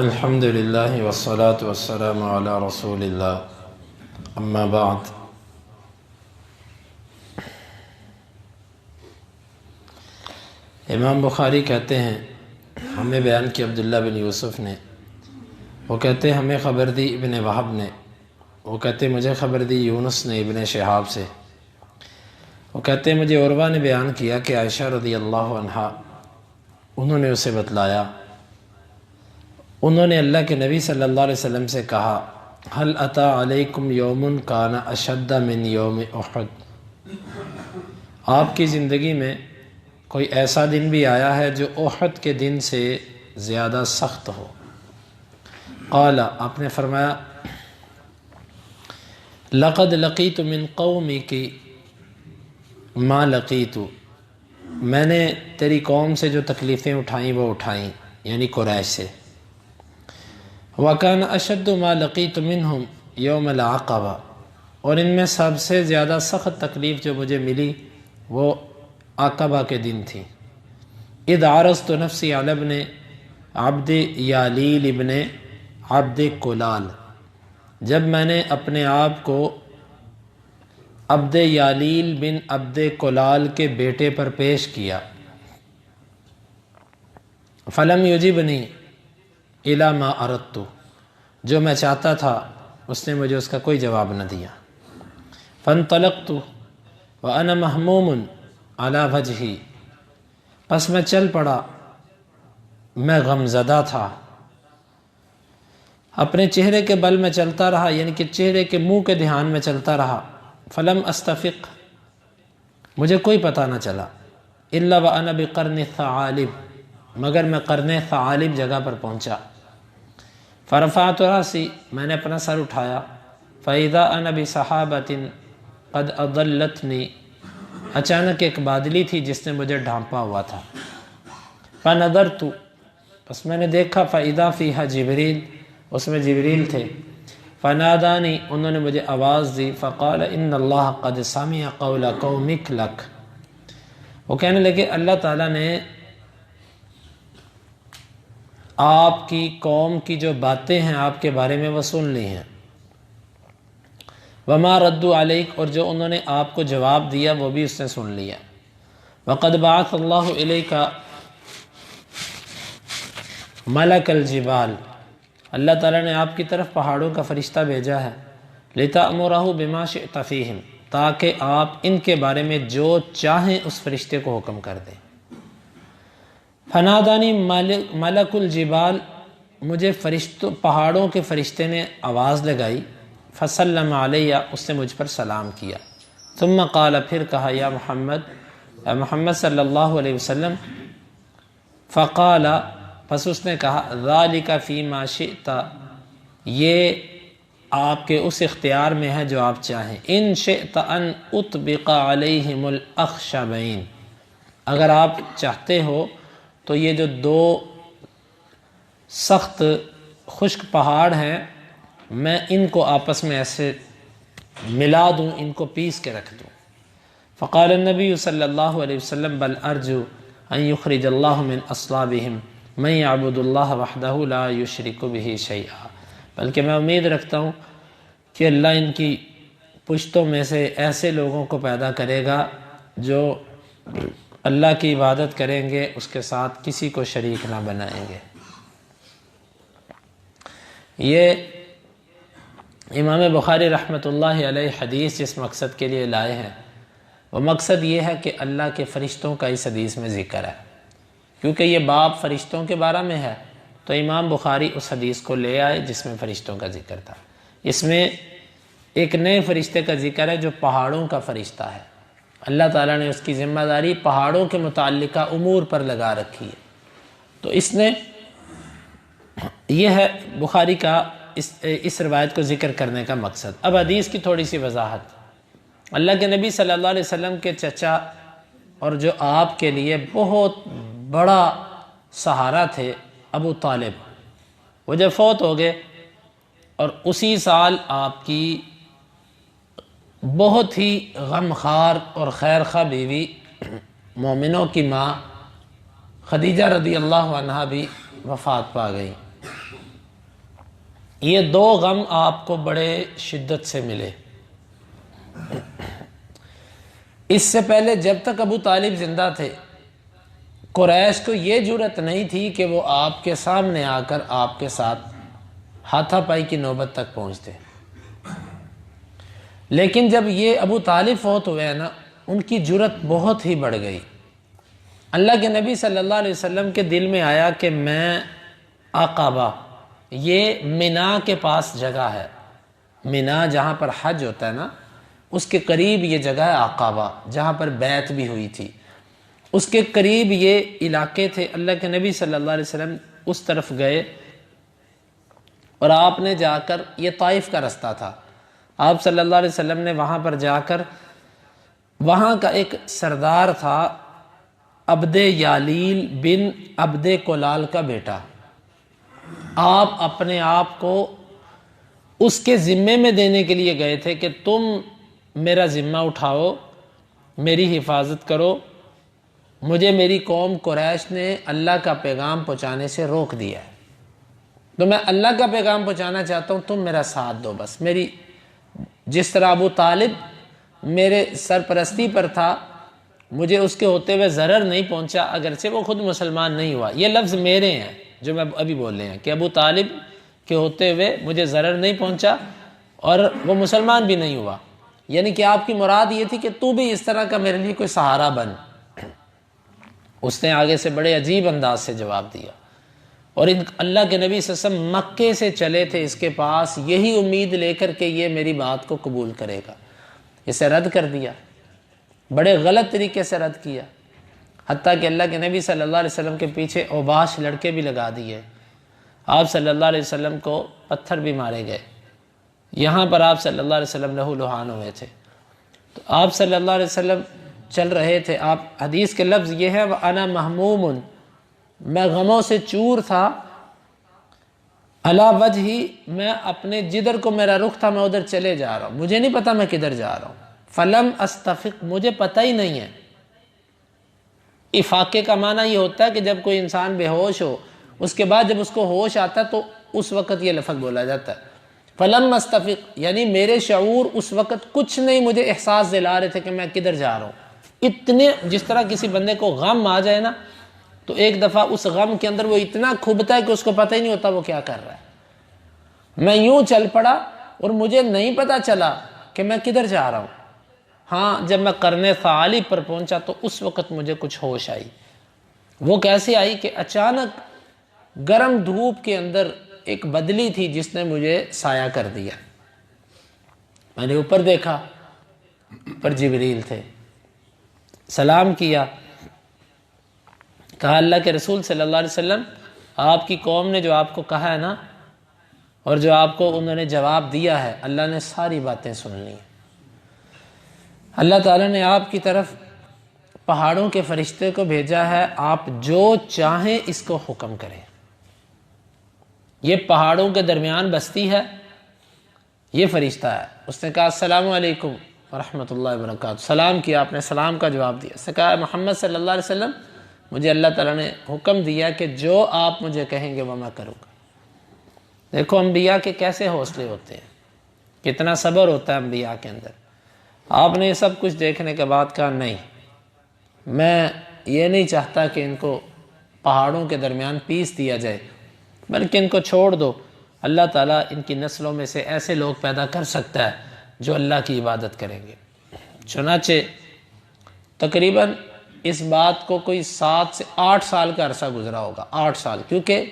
الحمد للہ والصلاة والسلام علی رسول اللہ اما بعد۔ امام بخاری کہتے ہیں ہمیں بیان کی عبداللہ بن یوسف نے، وہ کہتے ہمیں خبر دی ابن وہب نے، وہ کہتے مجھے خبر دی یونس نے ابن شہاب سے، وہ کہتے مجھے عروہ نے بیان کیا کہ عائشہ رضی اللہ عنہا انہوں نے اسے بتلایا، انہوں نے اللہ کے نبی صلی اللہ علیہ وسلم سے کہا هل اتا علیکم یوم کان اشد من یوم احد، آپ کی زندگی میں کوئی ایسا دن بھی آیا ہے جو احد کے دن سے زیادہ سخت ہو؟ قال، آپ نے فرمایا لقد لقیت من قومک ما لقیت، میں نے تیری قوم سے جو تکلیفیں اٹھائیں وہ اٹھائیں، یعنی قریش سے۔ وَكَانَ أَشَدُّ مَا لَقِيتُ مِنْهُمْ يَوْمَ الْعَقَبَةِ، اور ان میں سب سے زیادہ سخت تکلیف جو مجھے ملی وہ عقبہ کے دن تھی۔ اِذْ عَرَضْتُ نَفْسِي عَلَى ابْنِ عَبْدِ یالیل ابن عبد کلال، جب میں نے اپنے آپ کو عبد یالیل بن عبد کلال کے بیٹے پر پیش کیا۔ فَلَمْ يُجِبْنِي إِلَى مَا أَرَدْتُ، جو میں چاہتا تھا اس نے مجھے اس کا کوئی جواب نہ دیا۔ فَانْطَلَقْتُ وَأَنَا مَحْمُومٌ عَلَى وَجْهِي، پس میں چل پڑا، میں غمزدہ تھا، اپنے چہرے کے بل میں چلتا رہا، یعنی کہ چہرے کے منہ کے دھیان میں چلتا رہا۔ فَلَمْ أَسْتَفِقْ، مجھے کوئی پتہ نہ چلا، إِلَّا وَأَنَا بِقَرْنِ الثَّعَالِبِ، مگر میں قرن ثعالب جگہ پر پہنچا۔ فرفعت رأسی، میں نے اپنا سر اٹھایا۔ فإذا أنا بسحابة قد أضلتني، اچانک ایک بادلی تھی جس نے مجھے ڈھانپا ہوا تھا۔ فنظرت، بس میں نے دیکھا، فإذا فيها جبریل، اس میں جبریل تھے۔ فنادانی، انہوں نے مجھے آواز دی۔ فقال ان اللہ قد سمع قول قومک لک، وہ کہنے لگے اللہ تعالیٰ نے آپ کی قوم کی جو باتیں ہیں آپ کے بارے میں وہ سن لی ہیں۔ وما ردوا علیک، اور جو انہوں نے آپ کو جواب دیا وہ بھی اس نے سن لیا۔ وقد بعث اللہ الیک ملک الجبال، اللہ تعالیٰ نے آپ کی طرف پہاڑوں کا فرشتہ بھیجا ہے۔ لتأمرہ بما شئت فیہم، تاکہ آپ ان کے بارے میں جو چاہیں اس فرشتے کو حکم کر دیں۔ فنادانی ملک الجبال، مجھے پہاڑوں کے فرشتے نے آواز لگائی۔ فسلم علیہ، اس نے مجھ پر سلام کیا۔ ثم قال، پھر کہا یا محمد، اے محمد صلی اللہ علیہ وسلم۔ فقال، پس اس نے کہا ذالک فیما شئت، یہ آپ کے اس اختیار میں ہے جو آپ چاہیں۔ ان شئت ان اطبق علیہم الاخشبین، اگر آپ چاہتے ہو تو یہ جو دو سخت خشک پہاڑ ہیں میں ان کو آپس میں ایسے ملا دوں، ان کو پیس کے رکھ دوں۔ فقال النبی صلی اللہ علیہ وسلم بل ارجو ان یخرج اللہ من اصلابہم من یعبد اللہ وحدہ لا یشرک بہ شیئا، بلکہ میں امید رکھتا ہوں کہ اللہ ان کی پشتوں میں سے ایسے لوگوں کو پیدا کرے گا جو اللہ کی عبادت کریں گے، اس کے ساتھ کسی کو شریک نہ بنائیں گے۔ یہ امام بخاری رحمۃ اللہ علیہ حدیث جس مقصد کے لیے لائے ہیں وہ مقصد یہ ہے کہ اللہ کے فرشتوں کا اس حدیث میں ذکر ہے، کیونکہ یہ باب فرشتوں کے بارے میں ہے تو امام بخاری اس حدیث کو لے آئے جس میں فرشتوں کا ذکر تھا۔ اس میں ایک نئے فرشتے کا ذکر ہے جو پہاڑوں کا فرشتہ ہے، اللہ تعالیٰ نے اس کی ذمہ داری پہاڑوں کے متعلقہ امور پر لگا رکھی ہے، تو اس نے یہ ہے بخاری کا اس روایت کو ذکر کرنے کا مقصد۔ اب حدیث کی تھوڑی سی وضاحت۔ اللہ کے نبی صلی اللہ علیہ وسلم کے چچا اور جو آپ کے لیے بہت بڑا سہارا تھے ابو طالب، وہ جب فوت ہو گئے اور اسی سال آپ کی بہت ہی غمخوار اور خیرخواہ بیوی مومنوں کی ماں خدیجہ رضی اللہ عنہا بھی وفات پا گئی۔ یہ دو غم آپ کو بڑے شدت سے ملے۔ اس سے پہلے جب تک ابو طالب زندہ تھے، قریش کو یہ جرأت نہیں تھی کہ وہ آپ کے سامنے آ کر آپ کے ساتھ ہاتھا پائی کی نوبت تک پہنچتے۔ لیکن جب یہ ابو طالب فوت ہوئے نا، ان کی جرأت بہت ہی بڑھ گئی۔ اللہ کے نبی صلی اللہ علیہ وسلم کے دل میں آیا کہ میں عقبہ، یہ منا کے پاس جگہ ہے، منا جہاں پر حج ہوتا ہے نا، اس کے قریب یہ جگہ ہے عقبہ، جہاں پر بیعت بھی ہوئی تھی، اس کے قریب یہ علاقے تھے۔ اللہ کے نبی صلی اللہ علیہ وسلم اس طرف گئے اور آپ نے جا کر، یہ طائف کا رستہ تھا، آپ صلی اللہ علیہ وسلم نے وہاں پر جا کر، وہاں کا ایک سردار تھا عبد یالیل بن عبد کلال کا بیٹا، آپ اپنے آپ کو اس کے ذمے میں دینے کے لیے گئے تھے کہ تم میرا ذمہ اٹھاؤ، میری حفاظت کرو، مجھے میری قوم قریش نے اللہ کا پیغام پہنچانے سے روک دیا ہے، تو میں اللہ کا پیغام پہنچانا چاہتا ہوں، تم میرا ساتھ دو بس۔ میری جس طرح ابو طالب میرے سرپرستی پر تھا، مجھے اس کے ہوتے ہوئے ضرر نہیں پہنچا، اگرچہ وہ خود مسلمان نہیں ہوا، یہ لفظ میرے ہیں جو میں ابھی بول رہے ہیں کہ ابو طالب کے ہوتے ہوئے مجھے ضرر نہیں پہنچا اور وہ مسلمان بھی نہیں ہوا، یعنی کہ آپ کی مراد یہ تھی کہ تو بھی اس طرح کا میرے لیے کوئی سہارا بن۔ اس نے آگے سے بڑے عجیب انداز سے جواب دیا، اور اللہ کے نبی صلی اللہ علیہ وسلم مکے سے چلے تھے اس کے پاس یہی امید لے کر کہ یہ میری بات کو قبول کرے گا، اسے رد کر دیا، بڑے غلط طریقے سے رد کیا، حتیٰ کہ اللہ کے نبی صلی اللہ علیہ وسلم کے پیچھے اوباش لڑکے بھی لگا دیے، آپ صلی اللہ علیہ وسلم کو پتھر بھی مارے گئے، یہاں پر آپ صلی اللہ علیہ وسلم لہو لہان ہوئے تھے۔ تو آپ صلی اللہ علیہ وسلم چل رہے تھے، آپ حدیث کے لفظ یہ ہے وَأَنَا مَحْمُومٌ، میں غموں سے چور تھا، عَلَى وَجْهِ، میں اپنے جدھر کو میرا رخ تھا میں ادھر چلے جا رہا ہوں، مجھے نہیں پتا میں کدھر جا رہا ہوں، فَلَمْ أَسْتَفِقْ، مجھے پتہ ہی نہیں ہے۔ افاقے کا معنی یہ ہوتا ہے کہ جب کوئی انسان بے ہوش ہو، اس کے بعد جب اس کو ہوش آتا ہے تو اس وقت یہ لفظ بولا جاتا ہے، فَلَمْ أَسْتَفِقْ، یعنی میرے شعور اس وقت کچھ نہیں مجھے احساس دلا رہے تھے کہ میں کدھر جا رہا ہوں۔ اتنے، جس طرح کسی بندے کو غم آ جائے نا تو ایک دفعہ اس غم کے اندر وہ اتنا کھبتا ہے کہ اس کو پتہ ہی نہیں ہوتا وہ کیا کر رہا ہے۔ میں یوں چل پڑا اور مجھے نہیں پتا چلا کہ میں کدھر جا رہا ہوں۔ ہاں جب میں قرن ثعالب پر پہنچا تو اس وقت مجھے کچھ ہوش آئی۔ وہ کیسے آئی کہ اچانک گرم دھوپ کے اندر ایک بدلی تھی جس نے مجھے سایہ کر دیا، میں نے اوپر دیکھا، پر جبریل تھے، سلام کیا، کہا اللہ کے رسول صلی اللہ علیہ وسلم آپ کی قوم نے جو آپ کو کہا ہے نا اور جو آپ کو انہوں نے جواب دیا ہے، اللہ نے ساری باتیں سن لی۔ اللہ تعالیٰ نے آپ کی طرف پہاڑوں کے فرشتے کو بھیجا ہے، آپ جو چاہیں اس کو حکم کریں۔ یہ پہاڑوں کے درمیان بستی ہے، یہ فرشتہ ہے، اس نے کہا السلام علیکم ورحمۃ اللہ وبرکاتہ، سلام کیا، آپ نے سلام کا جواب دیا، اس نے کہا محمد صلی اللہ علیہ وسلم مجھے اللہ تعالیٰ نے حکم دیا کہ جو آپ مجھے کہیں گے وہ میں کروں گا۔ دیکھو انبیاء کے کیسے حوصلے ہوتے ہیں، کتنا صبر ہوتا ہے انبیاء کے اندر۔ آپ نے یہ سب کچھ دیکھنے کے بعد کہا نہیں، میں یہ نہیں چاہتا کہ ان کو پہاڑوں کے درمیان پیس دیا جائے، بلکہ ان کو چھوڑ دو، اللہ تعالیٰ ان کی نسلوں میں سے ایسے لوگ پیدا کر سکتا ہے جو اللہ کی عبادت کریں گے۔ چنانچہ تقریباً اس بات کو کوئی 7 سے 8 سال کا عرصہ گزرا ہوگا، 8 سال، کیونکہ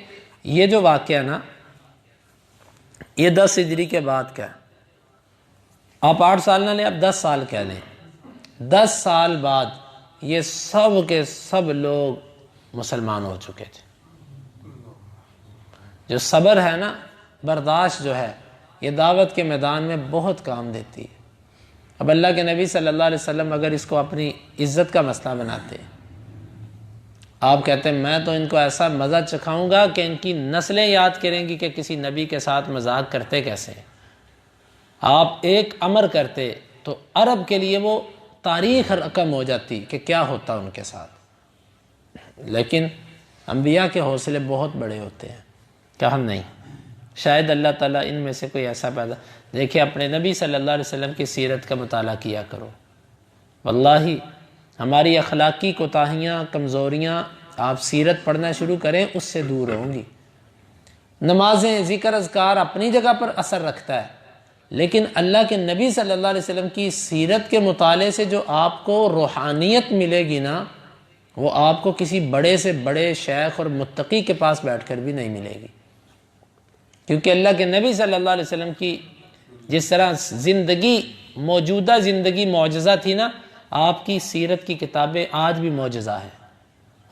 یہ جو واقعہ نا یہ 10 ہجری کے بعد کا ہے، آپ 8 سال نہ لیں، آپ 10 سال کہہ لیں، 10 سال بعد یہ سب کے سب لوگ مسلمان ہو چکے تھے۔ جو صبر ہے نا، برداشت جو ہے، یہ دعوت کے میدان میں بہت کام دیتی ہے۔ اب اللہ کے نبی صلی اللہ علیہ وسلم اگر اس کو اپنی عزت کا مسئلہ بناتے ہیں، آپ کہتے ہیں میں تو ان کو ایسا مزہ چکھاؤں گا کہ ان کی نسلیں یاد کریں گی کہ کسی نبی کے ساتھ مذاق کرتے کیسے ہیں۔ آپ ایک امر کرتے تو عرب کے لیے وہ تاریخ رقم ہو جاتی کہ کیا ہوتا ان کے ساتھ، لیکن انبیاء کے حوصلے بہت بڑے ہوتے ہیں، کہا نہیں، شاید اللہ تعالیٰ ان میں سے کوئی ایسا پیدا. دیکھیں اپنے نبی صلی اللہ علیہ وسلم کی سیرت کا مطالعہ کیا کرو. واللہ ہماری اخلاقی کوتاہیاں کمزوریاں آپ سیرت پڑھنا شروع کریں اس سے دور ہوں گی. نمازیں ذکر اذکار اپنی جگہ پر اثر رکھتا ہے، لیکن اللہ کے نبی صلی اللہ علیہ وسلم کی سیرت کے مطالعے سے جو آپ کو روحانیت ملے گی نا، وہ آپ کو کسی بڑے سے بڑے شیخ اور متقی کے پاس بیٹھ کر بھی نہیں ملے گی. کیونکہ اللہ کے نبی صلی اللہ علیہ وسلم کی جس طرح زندگی، موجودہ زندگی معجزہ تھی نا، آپ کی سیرت کی کتابیں آج بھی معجزہ ہیں.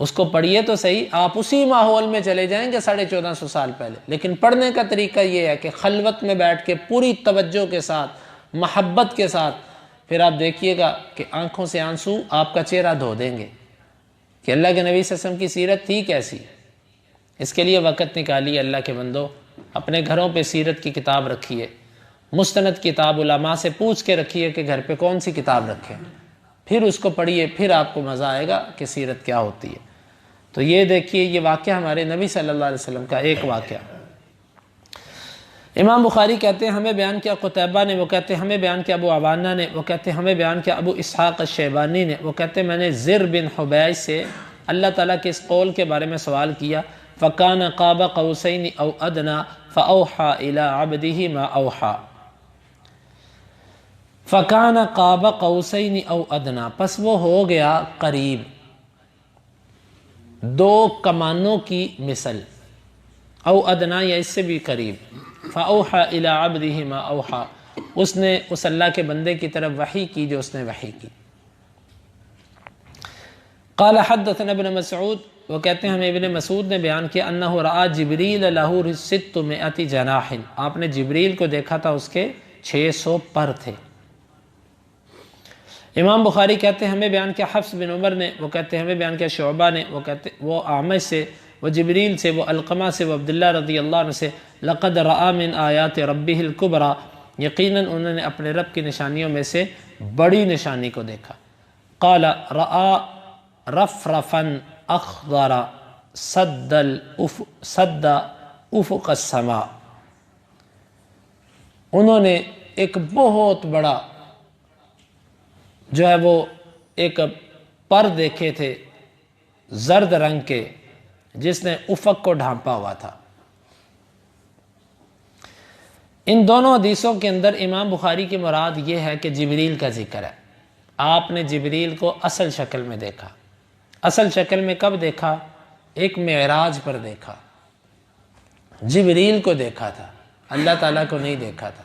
اس کو پڑھیے تو صحیح، آپ اسی ماحول میں چلے جائیں گے 1450 سال پہلے. لیکن پڑھنے کا طریقہ یہ ہے کہ خلوت میں بیٹھ کے پوری توجہ کے ساتھ، محبت کے ساتھ، پھر آپ دیکھیے گا کہ آنکھوں سے آنسو آپ کا چہرہ دھو دیں گے کہ اللہ کے نبی صلی اللہ علیہ وسلم کی سیرت تھی کیسی. اس کے لیے وقت نکالیے اللہ کے بندو، اپنے گھروں پہ سیرت کی کتاب رکھیے. مستند کتاب علماء سے پوچھ کے رکھیے کہ گھر پہ کون سی کتاب رکھیں، پھر اس کو پڑھیے، پھر آپ کو مزہ آئے گا کہ سیرت کیا ہوتی ہے. تو یہ دیکھیے، یہ واقعہ ہمارے نبی صلی اللہ علیہ وسلم کا ایک واقعہ. امام بخاری کہتے ہیں ہمیں بیان کیا قتیبہ نے، وہ کہتے ہیں ہمیں بیان کیا ابو عوانہ نے، وہ کہتے ہیں ہمیں بیان کیا ابو اسحاق الشیبانی نے، وہ کہتے ہیں میں نے زر بن حبیش سے اللہ تعالیٰ کے اس قول کے بارے میں سوال کیا. فَكَانَ قَابَ قَوْسَيْنِ أَوْ أَدْنَى فَأَوْحَى إِلَىٰ عَبْدِهِ مَا أَوْحَى. فَكَانَ قَابَ قَوْسَيْنِ أَوْ أَدْنَى، پس وہ ہو گیا قریب، دو کمانوں کی مثل، او ادنا یا اس سے بھی قریب. فَأَوْحَى إِلَىٰ عَبْدِهِ مَا أَوْحَى، اس نے اس اللہ کے بندے کی طرف وحی کی جو اس نے وحی کی. قال حدثنا ابن مسعود، وہ کہتے ہیں ہمیں ابن مسعود نے بیان کیا انہ رأى جبریل لہ 600 جناح، آپ نے جبریل کو دیکھا تھا اس کے 600 پر تھے. امام بخاری کہتے ہیں ہمیں بیان کیا حفص بن عمر نے، وہ کہتے ہیں ہمیں بیان کیا شعبہ نے، وہ کہتے وہ اعمش سے، وہ جبریل سے، وہ علقمہ سے، وہ عبداللہ رضی اللہ عنہ سے. لقد رأى من آیات ربہ الکبریٰ، یقیناً انہوں نے اپنے رب کی نشانیوں میں سے بڑی نشانی کو دیکھا. قال رأى رفرفا اخضر سد افق السماء، انہوں نے ایک بہت بڑا جو ہے وہ ایک پر دیکھے تھے زرد رنگ کے، جس نے افق کو ڈھانپا ہوا تھا. ان دونوں حدیثوں کے اندر امام بخاری کی مراد یہ ہے کہ جبریل کا ذکر ہے. آپ نے جبریل کو اصل شکل میں دیکھا. اصل شکل میں کب دیکھا؟ ایک معراج پر دیکھا. جبریل کو دیکھا تھا، اللہ تعالیٰ کو نہیں دیکھا تھا.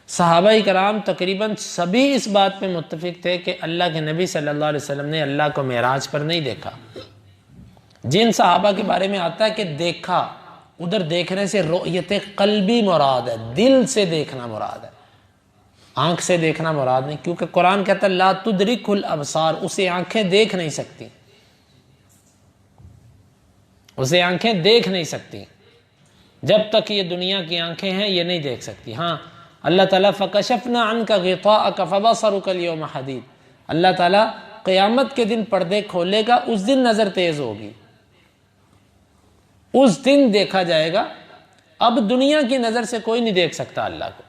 صحابہ کرام تقریباً سبھی اس بات پہ متفق تھے کہ اللہ کے نبی صلی اللہ علیہ وسلم نے اللہ کو معراج پر نہیں دیکھا. جن صحابہ کے بارے میں آتا ہے کہ دیکھا، ادھر دیکھنے سے رؤیت قلبی مراد ہے، دل سے دیکھنا مراد ہے، آنکھ سے دیکھنا مراد نہیں. کیونکہ قرآن کہتا ہے لا تدرک الابصار، اسے آنکھیں دیکھ نہیں سکتی، اسے آنکھیں دیکھ نہیں سکتی. جب تک یہ دنیا کی آنکھیں ہیں یہ نہیں دیکھ سکتی. ہاں اللہ تعالیٰ فَكَشَفْنَا عَنْكَ غِطَاءَكَ فَبَصَرُكَ الْيَوْمَ حَدِيدٌ، اللہ تعالیٰ قیامت کے دن پردے کھولے گا، اس دن نظر تیز ہوگی، اس دن دیکھا جائے گا. اب دنیا کی نظر سے کوئی نہیں دیکھ سکتا اللہ کو.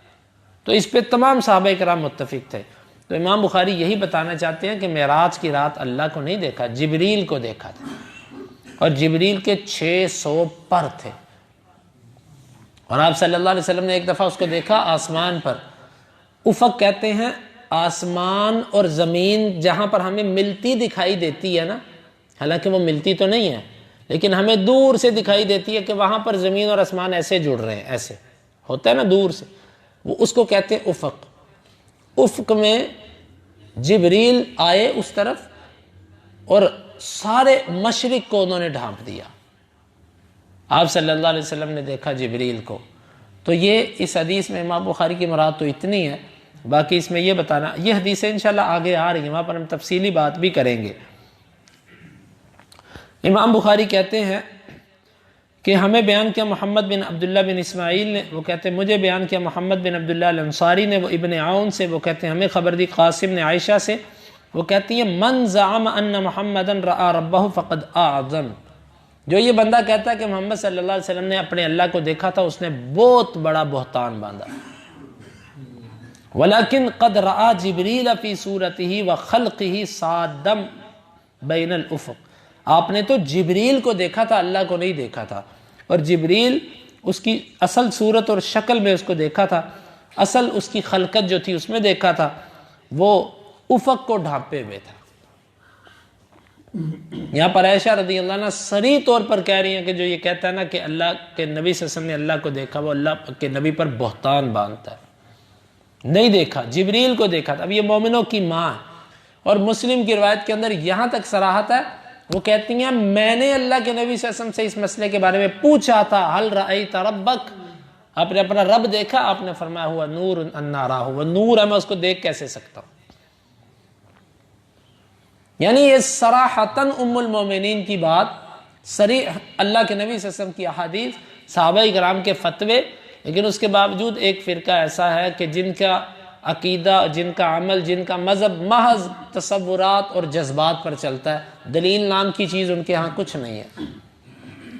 تو اس پہ تمام صحابہ کرام متفق تھے. تو امام بخاری یہی بتانا چاہتے ہیں کہ معراج کی رات اللہ کو نہیں دیکھا، جبریل کو دیکھا تھا، اور جبریل کے 600 پر تھے. اور آپ صلی اللہ علیہ وسلم نے ایک دفعہ اس کو دیکھا آسمان پر. افق کہتے ہیں آسمان اور زمین جہاں پر ہمیں ملتی دکھائی دیتی ہے نا، حالانکہ وہ ملتی تو نہیں ہے، لیکن ہمیں دور سے دکھائی دیتی ہے کہ وہاں پر زمین اور آسمان ایسے جڑ رہے ہیں، ایسے ہوتا ہے نا دور سے، وہ اس کو کہتے ہیں افق. افق میں جبریل آئے اس طرف اور سارے مشرق کو انہوں نے ڈھانپ دیا. آپ صلی اللہ علیہ وسلم نے دیکھا جبریل کو. تو یہ اس حدیث میں امام بخاری کی مراد تو اتنی ہے. باقی اس میں یہ بتانا، یہ حدیثیں انشاءاللہ آگے آ رہی ہیں، وہاں پر ہم تفصیلی بات بھی کریں گے. امام بخاری کہتے ہیں کہ ہمیں بیان کیا محمد بن عبداللہ بن اسماعیل نے، وہ کہتے ہیں مجھے بیان کیا محمد بن عبداللہ الانصاری نے، وہ ابن عون سے، وہ کہتے ہیں ہمیں خبر دی قاسم نے عائشہ سے، وہ کہتی ہیں من زعم ان محمدا رأى ربہ فقد اعظم، جو یہ بندہ کہتا ہے کہ محمد صلی اللہ علیہ وسلم نے اپنے اللہ کو دیکھا تھا، اس نے بہت بڑا بہتان باندھا۔ وَلَكِنْ قَدْ رَآ جِبْرِيلَ فِي صُورَتِهِ وَخَلْقِهِ صَادًّا بَيْنَ الْأُفُقِ، آپ نے تو جبریل کو دیکھا تھا، اللہ کو نہیں دیکھا تھا، اور جبریل اس کی اصل صورت اور شکل میں اس کو دیکھا تھا، اصل اس کی خلقت جو تھی اس میں دیکھا تھا، وہ افق کو ڈھانپے ہوئے تھا۔ یہاں پر عائشہ رضی اللہ عنہ صریح طور پر کہہ رہی ہیں کہ جو یہ کہتا ہے نا کہ اللہ کے نبی صلی اللہ علیہ وسلم نے اللہ کو دیکھا، وہ اللہ کے نبی پر بہتان باندھتا ہے۔ نہیں دیکھا، جبریل کو دیکھا تھا۔ اب یہ مومنوں کی ماں ہے، اور مسلم کی روایت کے اندر یہاں تک صراحت ہے، وہ کہتی ہیں میں نے اللہ کے نبی صلی اللہ علیہ وسلم سے اس مسئلے کے بارے میں پوچھا تھا، حل رأیت ربک، آپ نے اپنا رب دیکھا؟ آپ نے فرمایا ہوا نور انا راہ، وہ نور ہے، میں اس کو دیکھ کیسے سکتا ہوں۔ یعنی یہ صراحتاً ام المومنین کی بات، صریح اللہ کے نبی صلی اللہ علیہ وسلم کی احادیث، صحابہ کرام کے فتوے، لیکن اس کے باوجود ایک فرقہ ایسا ہے کہ جن کا عقیدہ، جن کا عمل، جن کا مذہب محض تصورات اور جذبات پر چلتا ہے، دلیل نام کی چیز ان کے ہاں کچھ نہیں ہے۔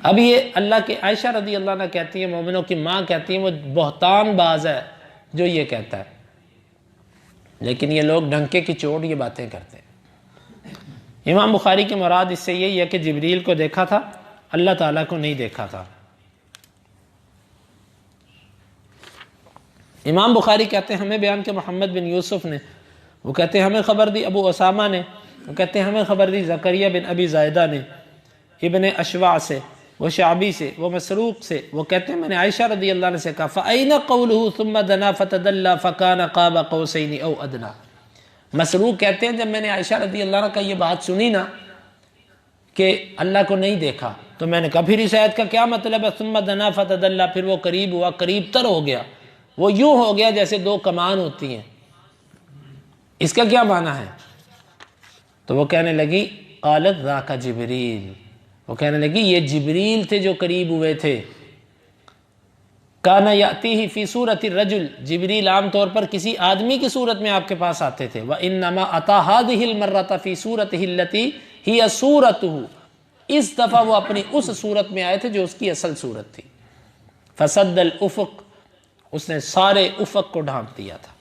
اب یہ اللہ کے عائشہ رضی اللہ عنہ کہتی ہیں، مومنوں کی ماں کہتی ہیں وہ بہتان باز ہے جو یہ کہتا ہے، لیکن یہ لوگ ڈنکے کی چوٹ یہ باتیں کرتے ہیں۔ امام بخاری کی مراد اس سے یہی ہے کہ جبریل کو دیکھا تھا، اللہ تعالیٰ کو نہیں دیکھا تھا۔ امام بخاری کہتے ہیں ہمیں بیان کہ محمد بن یوسف نے، وہ کہتے ہیں ہمیں خبر دی ابو اسامہ نے، وہ کہتے ہیں ہمیں خبر دی زکریا بن ابی زائدہ نے، ابن اشواع سے، وہ شعبی سے، وہ مسروق سے، وہ کہتے ہیں میں نے عائشہ رضی اللہ عنہ سے کہا فَأَيْنَ قَوْلُهُ ثُمَّ دَنَا فَتَدَلَّى فَكَانَ قَابَ قَوْسَيْنِ أَوْ أَدْنَى۔ مسروق کہتے ہیں جب میں نے عائشہ رضی اللہ عنہ کا یہ بات سنی نا کہ اللہ کو نہیں دیکھا، تو میں نے کہا پھر اس آیت کا کیا مطلب ہے؟ ثُمَّ دَنَا فَتَدَلَّى، پھر وہ قریب ہوا، قریب تر ہو گیا، وہ یوں ہو گیا جیسے دو کمان ہوتی ہیں، اس کا کیا معنی ہے؟ تو وہ کہنے لگی قالت ذاک جبریل، وہ کہنے لگی یہ جبریل تھے جو قریب ہوئے تھے۔ کان یاتیہ فی صورت الرجل، جبریل عام طور پر کسی آدمی کی صورت میں آپ کے پاس آتے تھے، وانما اتی هذه المرۃ فی صورته التي هي صورته، اس دفعہ وہ اپنی اس صورت میں آئے تھے جو اس کی اصل صورت تھی۔ فسد الافق، اس نے سارے افق کو ڈھانپ دیا تھا،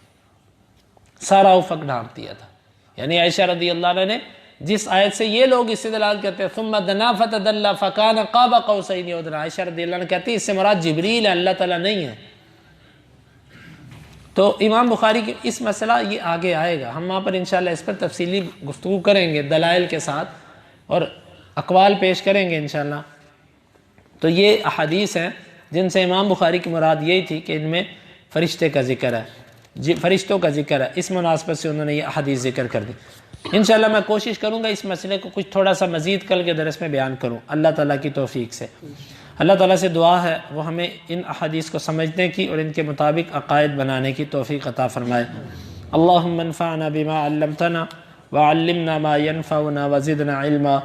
سارا افق ڈھانپ دیا تھا۔ یعنی عائشہ رضی اللہ عنہ نے جس آیت سے یہ لوگ استدلال کرتے ہیں ثم دنا فتدلى فكان قاب قوسين او ادنى، عائشہ رضی اللہ عنہ کہتی ہے اس سے مراد جبریل ہے، اللہ تعالیٰ نہیں ہے۔ تو امام بخاری کی اس مسئلہ یہ آگے آئے گا، ہم وہاں پر انشاءاللہ اس پر تفصیلی گفتگو کریں گے دلائل کے ساتھ، اور اقوال پیش کریں گے انشاءاللہ۔ تو یہ احادیث ہیں جن سے امام بخاری کی مراد یہی تھی کہ ان میں فرشتے کا ذکر ہے، فرشتوں کا ذکر ہے، اس مناسبت سے انہوں نے یہ احادیث ذکر کر دی۔ انشاءاللہ میں کوشش کروں گا اس مسئلے کو کچھ تھوڑا سا مزید کل کے درس میں بیان کروں اللہ تعالیٰ کی توفیق سے۔ اللہ تعالیٰ سے دعا ہے وہ ہمیں ان احادیث کو سمجھنے کی اور ان کے مطابق عقائد بنانے کی توفیق عطا فرمائے۔ اللہم انفعنا بما علمتنا وعلمنا ما ينفعنا وزدنا علما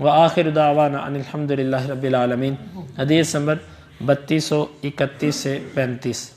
وآخر دعوانا ان الحمد للہ رب العالمین۔ حدیث نمبر 3231 سے 35۔